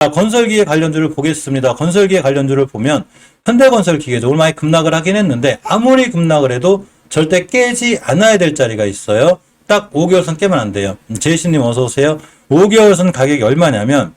자, 건설기계 관련주를 보겠습니다. 건설기계 관련주를 보면 현대건설기계도 오늘 많이 급락을 하긴 했는데 아무리 급락을 해도 절대 깨지 않아야 될 자리가 있어요. 딱 5개월선 깨면 안 돼요. 제이씨님 어서 오세요. 5개월선 가격이 얼마냐면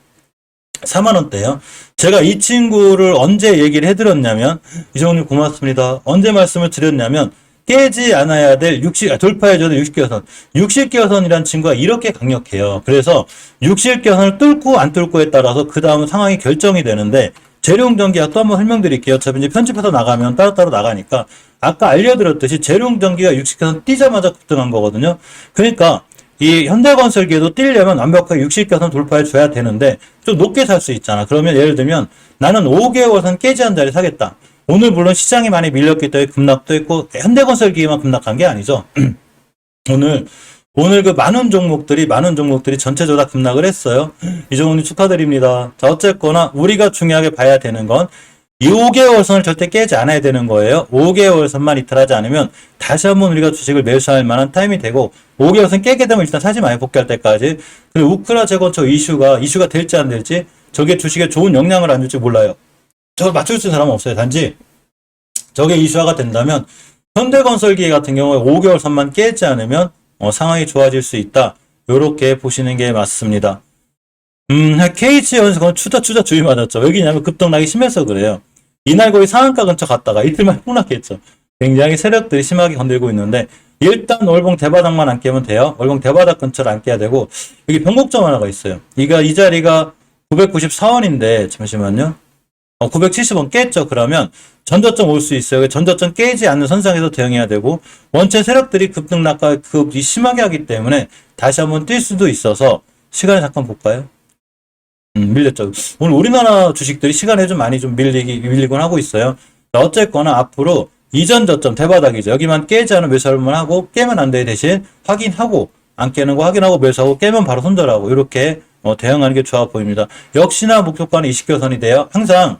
4만원대요. 제가 이 친구를 언제 얘기를 해드렸냐면, 이정훈님 고맙습니다. 언제 말씀을 드렸냐면, 깨지 않아야 될 돌파해줘야 될 60개선. 60개선이란 친구가 이렇게 강력해요. 그래서 60개선을 뚫고 안 뚫고에 따라서 그 다음 상황이 결정이 되는데, 재룡전기가 또 한번 설명드릴게요. 어차피 이제 편집해서 나가면 따로따로 나가니까, 아까 알려드렸듯이 재룡전기가 60개선 뛰자마자 급등한 거거든요. 그러니까, 이 현대건설기에도 뛰려면 완벽하게 60개선 돌파해 줘야 되는데 좀 높게 살 수 있잖아. 그러면 예를 들면 나는 5개월선 깨지 한 자리 사겠다. 오늘 물론 시장이 많이 밀렸기 때문에 급락도 했고 현대건설기에만 급락한 게 아니죠. 오늘 그 많은 종목들이 전체적으로 다 급락을 했어요. 이종훈님 축하드립니다. 자, 어쨌거나 우리가 중요하게 봐야 되는 건 5개월선을 절대 깨지 않아야 되는 거예요. 5개월선만 이탈하지 않으면 다시 한번 우리가 주식을 매수할 만한 타임이 되고 5개월선 깨게 되면 일단 사지 마요. 복귀할 때까지. 그리고 우크라 재건축 이슈가 될지 안 될지 저게 주식에 좋은 영향을 안 줄지 몰라요. 저걸 맞출 수 있는 사람은 없어요. 단지 저게 이슈화가 된다면 현대건설기계 같은 경우에 5개월선만 깨지 않으면 상황이 좋아질 수 있다. 요렇게 보시는 게 맞습니다. KH연수건 추자 주의 맞았죠. 왜냐면 급등락이 심해서 그래요. 이날 거의 상한가 근처 갔다가 이틀만 폭락했죠. 굉장히 세력들이 심하게 건들고 있는데 일단 월봉 대바닥만 안 깨면 돼요. 월봉 대바닥 근처를 안 깨야 되고 여기 변곡점 하나가 있어요. 이 자리가 994원인데 잠시만요. 970원 깼죠. 그러면 전저점 올 수 있어요. 전저점 깨지 않는 선상에서 대응해야 되고 원체 세력들이 급등락과 급이 심하게 하기 때문에 다시 한번 뛸 수도 있어서 시간을 잠깐 볼까요? 밀렸죠. 오늘 우리나라 주식들이 시간에 좀 많이 좀 밀리곤 하고 있어요. 어쨌거나 앞으로 이전 저점 대바닥이죠. 여기만 깨지 않은 매수할만 하고 깨면 안 돼 대신 확인하고 안 깨는 거 확인하고 매수하고 깨면 바로 손절하고 이렇게 대응하는 게 좋아 보입니다. 역시나 목표가는 20개선이 돼요. 항상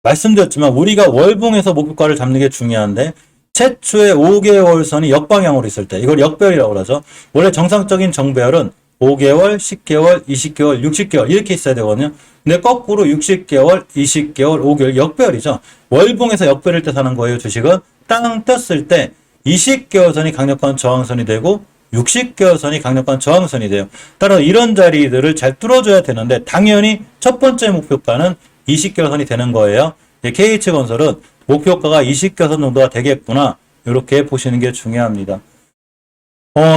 말씀드렸지만 우리가 월봉에서 목표가를 잡는 게 중요한데 최초의 5개월선이 역방향으로 있을 때 이걸 역배열이라고 그러죠. 원래 정상적인 정배열은 5개월, 10개월, 20개월, 60개월 이렇게 있어야 되거든요. 근데 거꾸로 60개월, 20개월, 5개월 역배열이죠. 월봉에서 역배열일 때 사는 거예요. 주식은 땅 떴을 때 20개월 선이 강력한 저항선이 되고 60개월 선이 강력한 저항선이 돼요. 따라서 이런 자리들을 잘 뚫어줘야 되는데 당연히 첫 번째 목표가는 20개월 선이 되는 거예요. KH건설은 목표가가 20개월 선 정도가 되겠구나. 이렇게 보시는 게 중요합니다.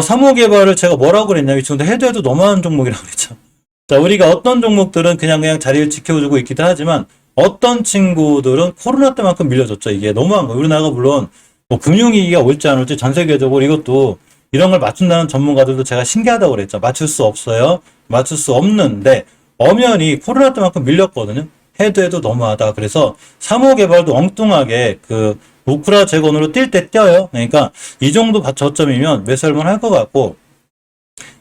사무개발을 제가 뭐라고 그랬냐면, 이 친구들 해도 너무한 종목이라고 그랬죠. 자, 우리가 어떤 종목들은 그냥 자리를 지켜주고 있기도 하지만, 어떤 친구들은 코로나 때만큼 밀려줬죠. 이게 너무한 거예요. 우리나라가 물론, 금융위기가 올지 안 올지 전 세계적으로 이것도, 이런 걸 맞춘다는 전문가들도 제가 신기하다고 그랬죠. 맞출 수 없어요. 맞출 수 없는데, 엄연히 코로나 때만큼 밀렸거든요. 해도 너무하다. 그래서 사무개발도 엉뚱하게 우크라 재건으로 뛸 때 뛰어요. 그러니까 이 정도 저점이면 매수할만 할 것 같고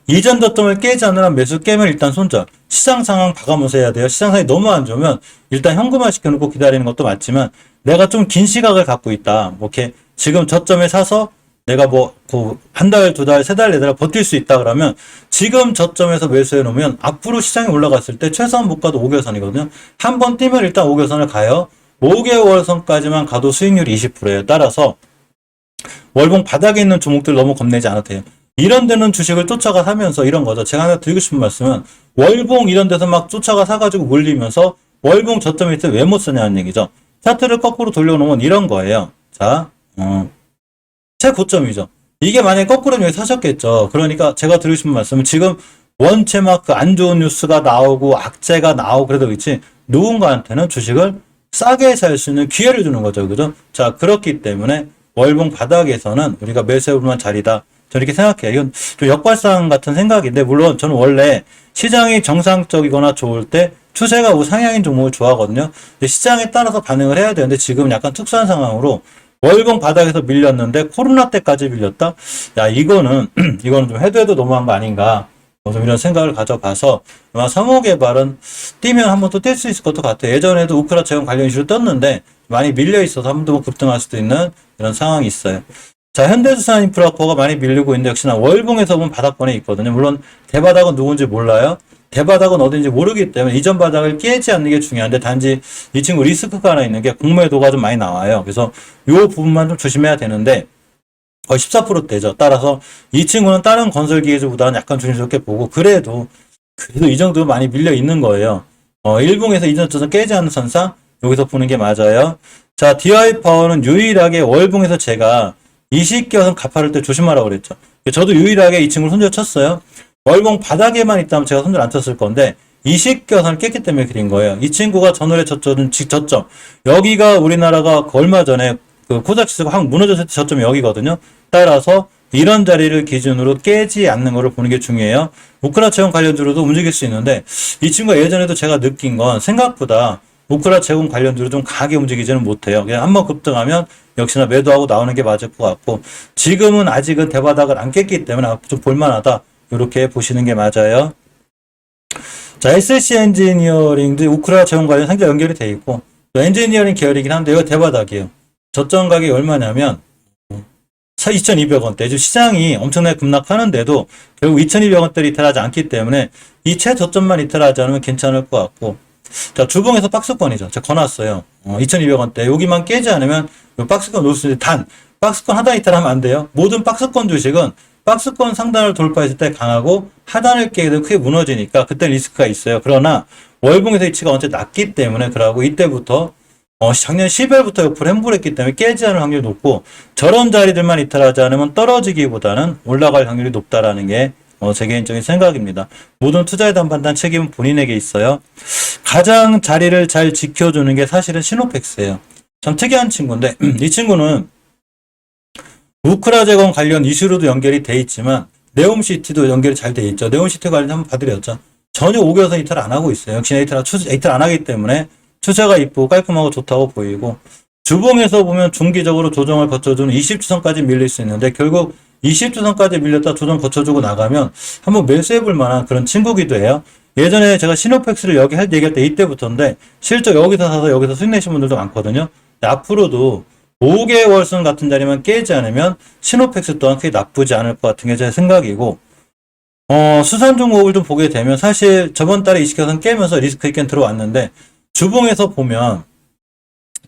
이전 저점을 깨지 않으면 매수 깨면 일단 손절. 시장 상황 봐가면서 해야 돼요. 시장 상황이 너무 안 좋으면 일단 현금화 시켜놓고 기다리는 것도 맞지만 내가 좀 긴 시각을 갖고 있다. 이렇게 지금 저점에 사서 내가 한 달, 두 달, 세 달, 네 달 버틸 수 있다 그러면 지금 저점에서 매수해 놓으면 앞으로 시장이 올라갔을 때 최소한 못 가도 5개월선이거든요. 한 번 뛰면 일단 5개월선을 가요. 5개월선까지만 가도 수익률이 20%예요. 따라서 월봉 바닥에 있는 종목들 너무 겁내지 않아도 돼요. 이런 데는 주식을 쫓아가 사면서 이런 거죠. 제가 하나 드리고 싶은 말씀은 월봉 이런 데서 막 쫓아가 사가지고 물리면서 월봉 저점에 있을 때 왜 못 쓰냐는 얘기죠. 차트를 거꾸로 돌려놓으면 이런 거예요. 자, 최고점이죠. 이게 만약에 거꾸로면 여기 사셨겠죠. 그러니까 제가 드리고 싶은 말씀은 지금 원체 막 안 좋은 뉴스가 나오고 악재가 나오고 그래도 그렇지 누군가한테는 주식을 싸게 살 수 있는 기회를 주는 거죠. 그죠? 자, 그렇기 때문에 월봉 바닥에서는 우리가 매수해볼 만한 자리다. 저는 이렇게 생각해요. 이건 좀 역발상 같은 생각인데, 물론 저는 원래 시장이 정상적이거나 좋을 때 추세가 우상향인 종목을 좋아하거든요. 근데 시장에 따라서 반응을 해야 되는데 지금 약간 특수한 상황으로 월봉 바닥에서 밀렸는데 코로나 때까지 밀렸다? 야, 이거는 좀 해도 너무한 거 아닌가. 좀 이런 생각을 가져봐서 아마 사무개발은 뛰면 한번 또 뛸 수 있을 것도 같아요. 예전에도 우크라 재건 관련 이슈로 떴는데 많이 밀려 있어서 한 번 더 급등할 수도 있는 이런 상황이 있어요. 자, 현대수산인프라코가 많이 밀리고 있는데 역시나 월봉에서 보면 바닥권에 있거든요. 물론 대바닥은 누군지 몰라요. 대바닥은 어딘지 모르기 때문에 이전 바닥을 깨지 않는 게 중요한데, 단지 이 친구 리스크가 하나 있는 게 공매도가 좀 많이 나와요. 그래서 이 부분만 좀 조심해야 되는데, 거의 14%대죠. 따라서 이 친구는 다른 건설 기계주보다는 약간 조심스럽게 보고, 그래도 이 정도 많이 밀려 있는 거예요. 일봉에서 이전 저전 깨지 않는 선상, 여기서 보는 게 맞아요. 자, DI 파워는 유일하게 월봉에서 제가 이식겨선 가파를 때 조심하라고 그랬죠. 저도 유일하게 이 친구를 손절 쳤어요. 월봉 바닥에만 있다면 제가 손절 안 쳤을 건데, 이식겨선을 깼기 때문에 그린 거예요. 이 친구가 전월에 저점, 여기가 우리나라가 얼마 전에 그 코닥지수가 확 무너졌을 때 저점이 여기거든요. 따라서 이런 자리를 기준으로 깨지 않는 것을 보는 게 중요해요. 우크라 채용 관련주로도 움직일 수 있는데, 이 친구가 예전에도 제가 느낀 건 생각보다 우크라 채용 관련주로 좀 강하게 움직이지는 못해요. 그냥 한번 급등하면 역시나 매도하고 나오는 게 맞을 것 같고, 지금은 아직은 대바닥을 안 깼기 때문에 좀 볼만하다, 이렇게 보시는 게 맞아요. 자, SSC 엔지니어링도 우크라 채용 관련 상당히 연결이 돼 있고, 또 엔지니어링 계열이긴 한데 이거 대바닥이에요. 저점 가격이 얼마냐면 2,200원대. 지금 시장이 엄청나게 급락하는데도 결국 2,200원대를 이탈하지 않기 때문에 이 최저점만 이탈하지 않으면 괜찮을 것 같고, 자, 주봉에서 박스권이죠. 제가 거놨어요. 2,200원대. 여기만 깨지 않으면 박스권 놓을 수 있는데, 단 박스권 하단 이탈하면 안 돼요. 모든 박스권 주식은 박스권 상단을 돌파했을 때 강하고 하단을 깨게 되면 크게 무너지니까 그때 리스크가 있어요. 그러나 월봉에서 위치가 언제 낮기 때문에, 그러고 이때부터 작년 10월부터 옆으로 횡보했기 때문에 깨지 않을 확률이 높고, 저런 자리들만 이탈하지 않으면 떨어지기보다는 올라갈 확률이 높다라는 게 제 개인적인 생각입니다. 모든 투자에 대한 판단 책임은 본인에게 있어요. 가장 자리를 잘 지켜주는 게 사실은 시노펙스예요. 참 특이한 친구인데, 이 친구는 우크라 재건 관련 이슈로도 연결이 돼 있지만 네옴시티도 연결이 잘 돼 있죠. 네옴시티 관련 한번 봐드렸죠. 전혀 5개월선 이탈 안 하고 있어요. 역시나 이탈 안 하기 때문에 추세가 이쁘고 깔끔하고 좋다고 보이고, 주봉에서 보면 중기적으로 조정을 거쳐주는 20주선까지 밀릴 수 있는데, 결국 20주선까지 밀렸다 조정 거쳐주고 나가면 한번 매수해볼 만한 그런 친구기도 해요. 예전에 제가 시노펙스를 얘기할 때 이때부터인데, 실제 여기서 사서 여기서 수익 내신 분들도 많거든요. 앞으로도 5개월선 같은 자리만 깨지 않으면 시노펙스 또한 크게 나쁘지 않을 것 같은 게 제 생각이고, 수산 종목을 좀 보게 되면 사실 저번 달에 이식해서 깨면서 리스크 있게 들어왔는데, 주봉에서 보면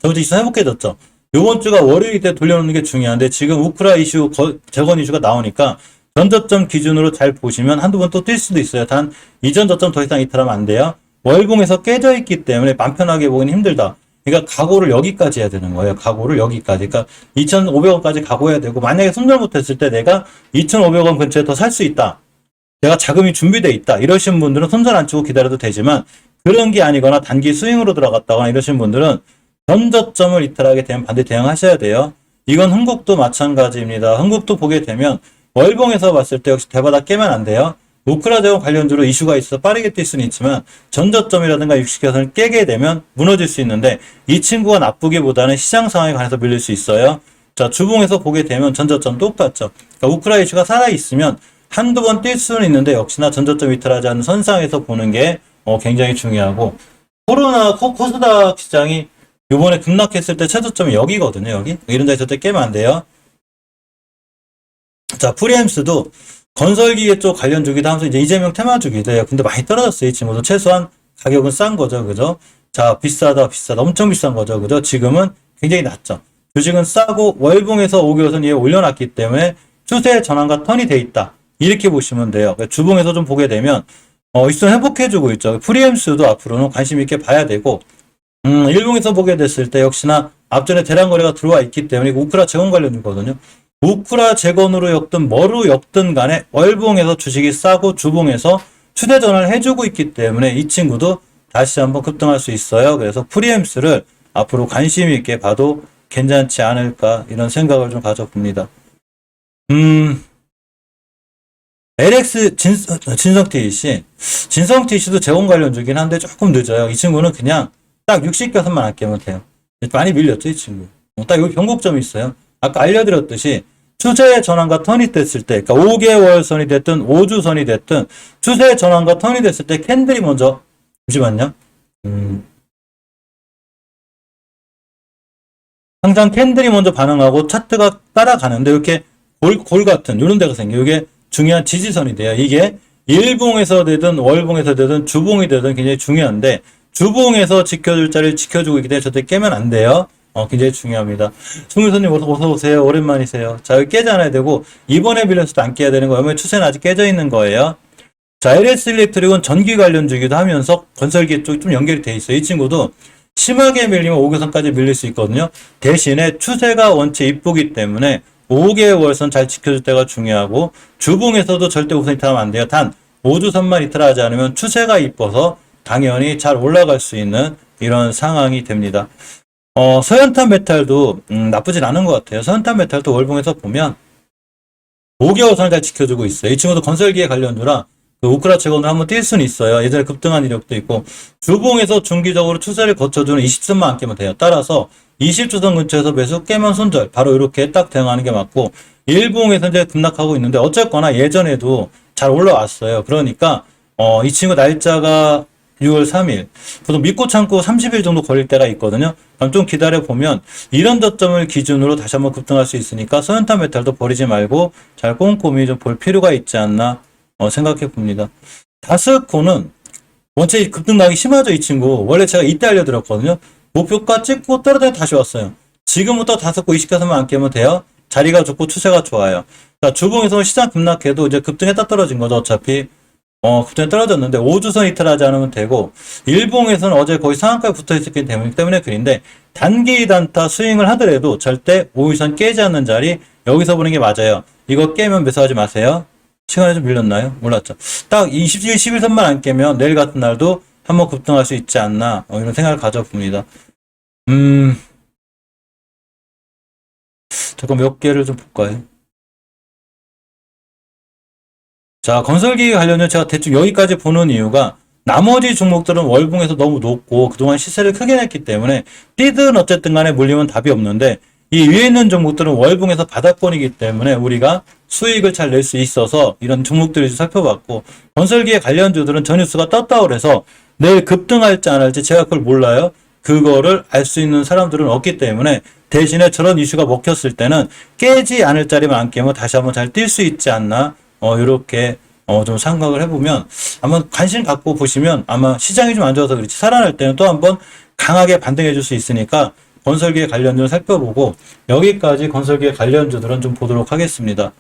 저번 주 회복해졌죠. 요번 주가 월요일 때 돌려놓는 게 중요한데, 지금 우크라 이슈, 재건 이슈가 나오니까 전저점 기준으로 잘 보시면 한두 번 또 뛸 수도 있어요. 단 이전 저점 더 이상 이탈하면 안 돼요. 월봉에서 깨져 있기 때문에 맘 편하게 보기는 힘들다. 그러니까 각오를 여기까지 해야 되는 거예요. 각오를 여기까지. 그러니까 2,500원까지 각오해야 되고, 만약에 손절 못했을 때 내가 2,500원 근처에 더 살 수 있다, 내가 자금이 준비돼 있다, 이러신 분들은 손절 안 치고 기다려도 되지만, 그런 게 아니거나 단기 스윙으로 들어갔다거나 이러신 분들은 전저점을 이탈하게 되면 반드시 대응하셔야 돼요. 이건 흥국도 마찬가지입니다. 흥국도 보게 되면 월봉에서 봤을 때 역시 대바닥 깨면 안 돼요. 우크라 재건 관련주로 이슈가 있어서 빠르게 뛸 수는 있지만, 전저점이라든가 60개선을 깨게 되면 무너질 수 있는데, 이 친구가 나쁘기보다는 시장 상황에 관해서 밀릴 수 있어요. 자, 주봉에서 보게 되면 전저점 똑같죠. 그러니까 우크라 이슈가 살아있으면 한두 번 뛸 수는 있는데, 역시나 전저점 이탈하지 않는 선상에서 보는 게 굉장히 중요하고, 코스닥 시장이 요번에 급락했을 때 최저점이 여기거든요. 여기. 이런 자리 절대 깨면 안 돼요. 자, 프리엠스도 건설기계 쪽 관련주기도 하면서 이제 이재명 테마주기도 해요. 근데 많이 떨어졌어요. 이 친구도 최소한 가격은 싼 거죠. 그죠? 자, 비싸다. 엄청 비싼 거죠. 그죠? 지금은 굉장히 낮죠. 주식은 싸고 월봉에서 5개월선 위에 올려놨기 때문에 추세 전환과 턴이 돼 있다, 이렇게 보시면 돼요. 주봉에서 좀 보게 되면 일선 회복해주고 있죠. 프리엠스도 앞으로는 관심 있게 봐야 되고, 일봉에서 보게 됐을 때 역시나 앞전에 대량 거래가 들어와 있기 때문에 우크라 재건 관련이거든요. 우크라 재건으로 엮든 뭐로 엮든 간에 월봉에서 주식이 싸고 주봉에서 추세 전환을 해주고 있기 때문에 이 친구도 다시 한번 급등할 수 있어요. 그래서 프리엠스를 앞으로 관심 있게 봐도 괜찮지 않을까, 이런 생각을 좀 가져봅니다. LX 진성TC도 재건 관련주긴 한데 조금 늦어요. 이 친구는 그냥 딱 60개선만 안 깨면 돼요. 많이 밀렸죠, 이 친구. 딱 여기 변곡점이 있어요. 아까 알려드렸듯이 추세의 전환과 턴이 됐을 때, 그러니까 5개월 선이 됐든 5주 선이 됐든 추세의 전환과 턴이 됐을 때 캔들이 먼저, 잠시만요. 항상 캔들이 먼저 반응하고 차트가 따라가는데, 이렇게 골 같은 이런 데가 생겨요. 이게 중요한 지지선이 돼요. 이게 일봉에서 되든 월봉에서 되든 주봉이 되든 굉장히 중요한데 주봉에서 지켜줄 자리를 지켜주고 있기 때문에 절대 깨면 안 돼요. 굉장히 중요합니다. 송유선님 어서 오세요. 오랜만이세요. 자, 여기 깨지 않아야 되고 이번에 빌려서도 안 깨야 되는 거예요. 왜냐면 추세는 아직 깨져 있는 거예요. 자, LS 일렉트릭은 전기 관련주기도 하면서 건설기 쪽이 좀 연결이 돼 있어요. 이 친구도 심하게 밀리면 5개선까지 밀릴 수 있거든요. 대신에 추세가 원체 이쁘기 때문에 5개월선 잘 지켜줄 때가 중요하고 주봉에서도 절대 우선 이탈하면 안 돼요. 단 5주선만 이탈하지 않으면 추세가 이뻐서 당연히 잘 올라갈 수 있는 이런 상황이 됩니다. 서현탄 메탈도 나쁘진 않은 것 같아요. 서현탄 메탈도 월봉에서 보면 5개월선을 잘 지켜주고 있어요. 이 친구도 건설기에 관련주라 그 우크라 채권을 한번 뛸 수는 있어요. 예전에 급등한 이력도 있고 주봉에서 중기적으로 추세를 거쳐주는 20선만 안 깨면 돼요. 따라서 20주선 근처에서 매수 깨면 손절 바로 이렇게 딱 대응하는 게 맞고 일봉에서 이제 급락하고 있는데 어쨌거나 예전에도 잘 올라왔어요. 그러니까 이 친구 날짜가 6월 3일 보통 믿고 참고 30일 정도 걸릴 때가 있거든요. 그럼 좀 기다려 보면 이런 저점을 기준으로 다시 한번 급등할 수 있으니까 서현탄 메탈도 버리지 말고 잘 꼼꼼히 좀 볼 필요가 있지 않나 생각해 봅니다. 다스코는 원체 급등락이 심하죠. 이 친구 원래 제가 이때 알려드렸거든요. 목표가 찍고 떨어져 다시 왔어요. 지금부터 다스코 20가선만 안 깨면 돼요. 자리가 좋고 추세가 좋아요. 자, 주봉에서 시장 급락해도 이제 급등했다 떨어진 거죠. 어차피 급등에 떨어졌는데 5주선 이탈하지 않으면 되고 일봉에서는 어제 거의 상한가에 붙어있었기 때문에 그런데 단기 단타 스윙을 하더라도 절대 5일선 깨지 않는 자리 여기서 보는 게 맞아요. 이거 깨면 매수하지 마세요. 시간이 좀 밀렸나요? 몰랐죠. 딱 27, 11선만 안 깨면 내일 같은 날도 한번 급등할 수 있지 않나 이런 생각을 가져봅니다. 잠깐 몇 개를 좀 볼까요? 자, 건설기 관련해서 제가 대충 여기까지 보는 이유가 나머지 종목들은 월봉에서 너무 높고 그동안 시세를 크게 냈기 때문에 뛰든 어쨌든 간에 물리면 답이 없는데 이 위에 있는 종목들은 월봉에서 바닥권이기 때문에 우리가 수익을 잘 낼 수 있어서 이런 종목들을 좀 살펴봤고 건설기의 관련주들은 전유수가 떴다 그래서 내일 급등할지 안 할지 제가 그걸 몰라요. 그거를 알 수 있는 사람들은 없기 때문에 대신에 저런 이슈가 먹혔을 때는 깨지 않을 자리만 안 깨면 다시 한번 잘 뛸 수 있지 않나 이렇게 좀 생각을 해보면 한번 관심 갖고 보시면 아마 시장이 좀 안 좋아서 그렇지 살아날 때는 또 한번 강하게 반등해 줄 수 있으니까 건설기의 관련주를 살펴보고 여기까지 건설기의 관련주들은 좀 보도록 하겠습니다.